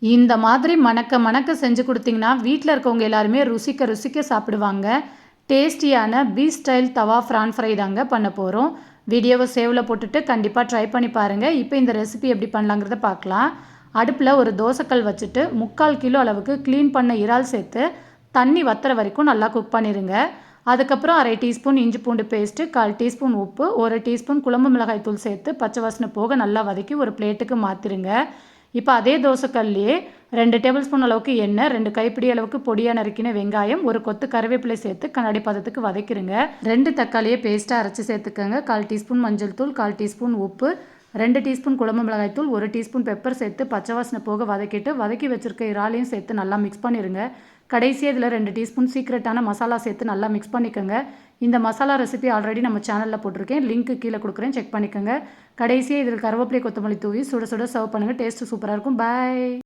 இந்த மாதிரி மணக்க மணக்க செஞ்சு கொடுத்தீங்கன்னா வீட்டில் இருக்கவங்க எல்லாருமே ருசிக்க ருசிக்க சாப்பிடுவாங்க. டேஸ்டியான பீஃப் ஸ்டைல் தவா ஃப்ரான் ஃப்ரை தாங்க பண்ண போகிறோம். வீடியோவை சேவில் போட்டுட்டு கண்டிப்பாக ட்ரை பண்ணி பாருங்கள். இப்போ இந்த ரெசிபி எப்படி பண்ணலாங்கிறத பார்க்கலாம். அடுப்பில் ஒரு தோசைக்கல் வச்சுட்டு 3/4 கிலோ அளவுக்கு க்ளீன் பண்ண இறால் சேர்த்து தண்ணி வத்துற வரைக்கும் நல்லா குக் பண்ணிடுங்க. அதுக்கப்புறம் 1/2 டீஸ்பூன் இஞ்சி பூண்டு பேஸ்ட்டு, 1/4 டீஸ்பூன் உப்பு, 1 டீஸ்பூன் குழம்பு மிளகாய் தூள் சேர்த்து பச்சை வாசனை போக நல்லா வதக்கி ஒரு பிளேட்டுக்கு மாற்றிடுங்க. இப்போ அதே தோசைக்கல்லையே 2 டேபிள் ஸ்பூன் அளவுக்கு எண்ணெய், 2 கைப்பிடி அளவுக்கு பொடியாக நறுக்கின வெங்காயம், ஒரு கொத்து கருவேப்பிலை சேர்த்து கண்ணாடி பதத்துக்கு வதக்கிடுங்க. 2 தக்காளியை பேஸ்ட்டாக அரைச்சி சேர்த்துக்கோங்க. 1/4 டீஸ்பூன் மஞ்சள் தூள், 1/4 டீஸ்பூன் உப்பு, 2 டீஸ்பூன் குழம்பு மிளகாய் தூள், 1 டீஸ்பூன் பெப்பர் சேர்த்து பச்சை வாசனை போக வதக்கிட்டு வதக்கி வச்சுருக்க இறாலையும் சேர்த்து நல்லா மிக்ஸ் பண்ணிடுங்க. கடைசியாக இதில் 2 டீஸ்பூன் சீக்ரெட்டான மசாலா சேர்த்து நல்லா மிக்ஸ் பண்ணிக்கோங்க. இந்த மசாலா ரெசிபி ஆல்ரெடி நம்ம சேனலில் போட்டிருக்கேன். லிங்க் கீழே கொடுக்குறேன், செக் பண்ணிக்கோங்க. கடைசியாக இதில் கருவேப்பிலை கொத்தமல்லி தூவி சுட சுட சர்வ் பண்ணுங்கள். டேஸ்ட்டு சூப்பராக இருக்கும். பாய்.